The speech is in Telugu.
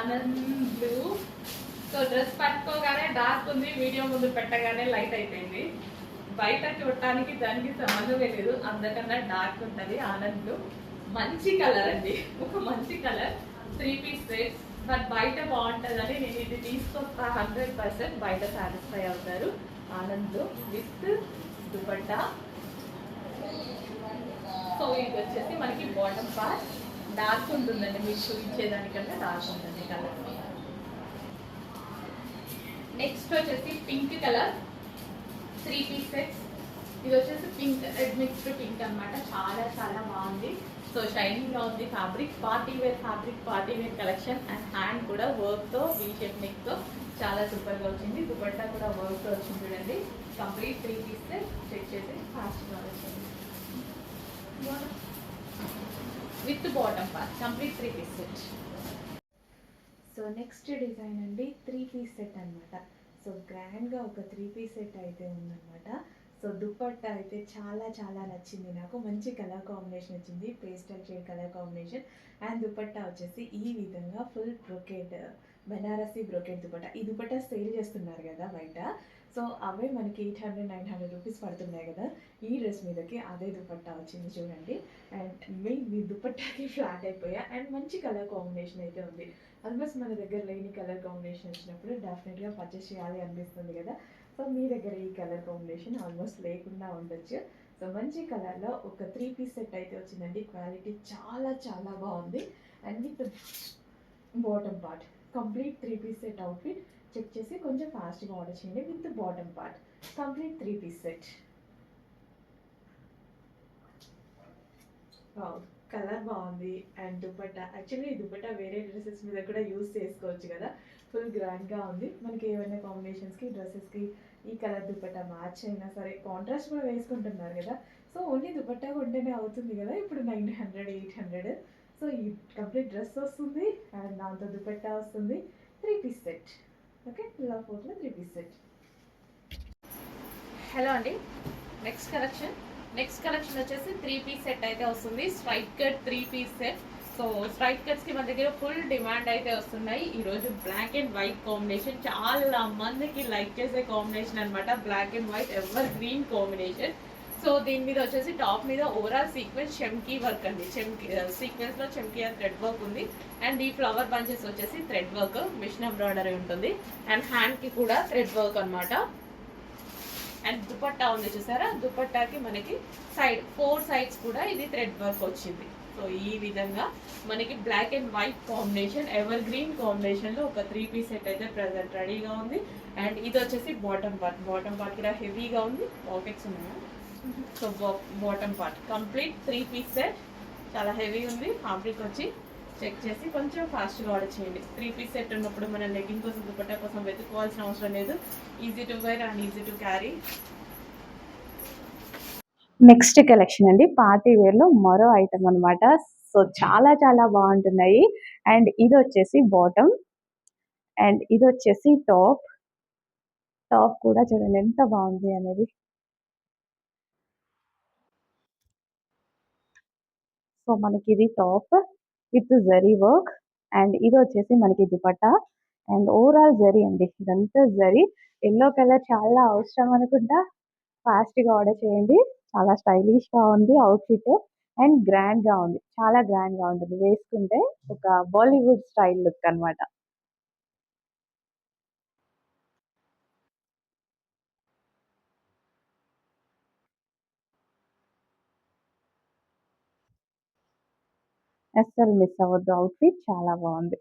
ఆనంద్ బ్లూ. సో డ్రెస్ పట్టుకోగానే డార్క్ ఉంది, వీడియో ముందు పెట్టగానే లైట్ అయిపోయింది. బయట చూడటానికి దానికి సంబంధమే లేదు, అందకన్నా డార్క్ ఉంటుంది ఆనంద్ బ్లూ. మంచి కలర్ అండి, ఒక మంచి కలర్. 3 పీస్ సెట్, బట్ బయట బాగుంటుందని నేను ఇది తీసుకొస్తా. 100% బయట సాటిస్ఫై అవుతారు. Anand blue with dupatta. So ఇది వచ్చేసి మనకి బాటమ్ పార్ట్ డార్క్ ఉంటుందండి, మీకు చూపించేదానికన్నా డార్క్ ఉంటుంది కలర్. నెక్స్ట్ వచ్చేసి పింక్ కలర్ 3 పీస్ సెట్స్. ఇది వచ్చేసి పింక్ రెడ్ మిక్స్డ్ పింక్ అనమాట. చాలా చాలా బాగుంది. సో షైనింగ్ గా ఉంది fabric. Party wear fabric, party wear collection. And hand కూడా వర్క్ తో, వీ షేప్ నెక్ తో చాలా సూపర్ గా వచ్చింది. దుపట్టా కూడా వర్క్ తో వచ్చింది చూడండి. Complete 3 piece set. చెక్ చేసి ఫాస్ట్ గా వచ్చింది with bottom part. Complete 3 piece set. So next design అండి 3 పీస్ సెట్ అనమాట. సో గ్రాండ్గా ఒక 3 పీస్ సెట్ అయితే ఉందన్నమాట. సో దుపట్టా అయితే చాలా చాలా నచ్చింది నాకు. మంచి కలర్ కాంబినేషన్ వచ్చింది, pastel shade colour combination. And dupatta వచ్చేసి ఈ విధంగా full brocade, Banarasi brocade dupatta. ఈ దుపట్టా సేల్ చేస్తున్నారు కదా బయట. సో అవే మనకి 800-900 రూపీస్ పడుతున్నాయి కదా. ఈ డ్రెస్ మీదకి అదే దుపట్టా వచ్చింది చూడండి. అండ్ మీ దుపట్టాకి ఫ్లాట్ అయిపోయా. అండ్ మంచి కలర్ కాంబినేషన్ అయితే ఉంది. ఆల్మోస్ట్ మన దగ్గర లేని కలర్ కాంబినేషన్ వచ్చినప్పుడు డెఫినెట్గా పర్చేస్ చేయాలి అనిపిస్తుంది కదా. సో మీ దగ్గర ఈ కలర్ కాంబినేషన్ ఆల్మోస్ట్ లేకుండా ఉండొచ్చు. సో మంచి కలర్లో ఒక 3 పీస్ సెట్ అయితే వచ్చిందండి. క్వాలిటీ చాలా చాలా బాగుంది. And with bottom part complete 3 piece set outfit. Check చేసి కొంచెం ఫాస్ట్గా ఆర్డర్ చేయండి. With bottom part complete 3 piece set. Colour బాగుంది. అండ్ దుపట్టా, యాక్చువల్లీ ఈ దుపట్టా వేరే డ్రెస్సెస్ మీద కూడా యూస్ చేసుకోవచ్చు కదా. ఫుల్ గ్రాండ్గా ఉంది. మనకి ఏమైనా కాంబినేషన్స్కి డ్రెస్సెస్కి ఈ కలర్ దుపట్టా మ్యాచ్ అయినా సరే, కాంట్రాస్ట్ కూడా వేసుకుంటున్నారు కదా. సో ఓన్లీ దుపట్టా కొంటేనే అవుతుంది కదా ఇప్పుడు 900-800. సో ఈ కంప్లీట్ డ్రెస్ వస్తుంది అండ్ దాంతో దుపట్టా వస్తుంది. 3 పీస్ సెట్. ఓకే, లవ్ ఫోర్లో 3 పీస్ సెట్. హలో అండి, నెక్స్ట్ కలెక్షన్ వచ్చేసి 3 పీస్ సెట్ అయితే వస్తుంది. Straight cut 3 piece set. So straight కట్స్కి మన దగ్గర ఫుల్ డిమాండ్ అయితే వస్తున్నాయి. ఈరోజు బ్లాక్ అండ్ వైట్ కాంబినేషన్ చాలా మందికి లైక్ చేసే కాంబినేషన్ అనమాట. Black and white evergreen combination. So దీని మీద వచ్చేసి టాప్ మీద ఓవరాల్ సీక్వెన్స్ చెమ్కీ వర్క్ అండి. సీక్వెన్స్లో చెమ్కీ థ్రెడ్ వర్క్ ఉంది. అండ్ ఈ ఫ్లవర్ బంచెస్ వచ్చేసి థ్రెడ్ వర్క్, మిషన్ ఎంబ్రాయిడరీ ఉంటుంది. అండ్ హ్యాండ్కి కూడా థ్రెడ్ వర్క్ అనమాట. అండ్ దుపట్టా ఉంది చూసారా, దుపట్టాకి మనకి సైడ్ 4 సైడ్స్ కూడా ఇది థ్రెడ్ వర్క్ వచ్చింది. సో ఈ విధంగా మనకి black and white combination, evergreen కాంబినేషన్లో ఒక 3 పీస్ సెట్ అయితే ప్రజెంట్ రెడీగా ఉంది. అండ్ ఇది వచ్చేసి బాటమ్ పార్ట్ కూడా హెవీగా ఉంది. పాకెట్స్ ఉన్నాయా. So bottom part complete 3 piece set. చాలా హెవీ ఉంది. ఫ్యాబ్రిక్ వచ్చి చెక్ చేసి కొంచెం ఫాస్ట్గా ఆర్డర్ చేయండి. 3 పీస్ సెట్ ఉన్నప్పుడు మనం లెగ్గింగ్ కోసం, దుపట్టా కోసం వెతుక్కోవాల్సిన అవసరం లేదు. Easy to wear and easy to carry. Next collection అండి పార్టీ వేర్లో మరో ఐటమ్ అనమాట. సో చాలా చాలా బాగుంటున్నాయి. అండ్ ఇది వచ్చేసి బాటమ్ అండ్ ఇది వచ్చేసి టాప్. టాప్ కూడా చూడండి ఎంత బాగుంది అనేది. సో మనకి ఇది top with zari work. And ఇది వచ్చేసి మనకి దుపట్టా. అండ్ ఓవరాల్ జరీ అండి, ఇదంతా జరీ. ఎల్లో కలర్ చాలా అవసరం అనుకుంటా. ఫాస్ట్గా ఆర్డర్ చేయండి. చాలా స్టైలిష్గా ఉంది అవుట్ఫిట్. అండ్ గ్రాండ్గా ఉంది, చాలా గ్రాండ్గా ఉంటుంది. వేసుకుంటే ఒక బాలీవుడ్ స్టైల్ లుక్ అనమాట. అస్సలు మిస్ అవ్వద్దు, అవుట్ఫిట్ చాలా బాగుంది.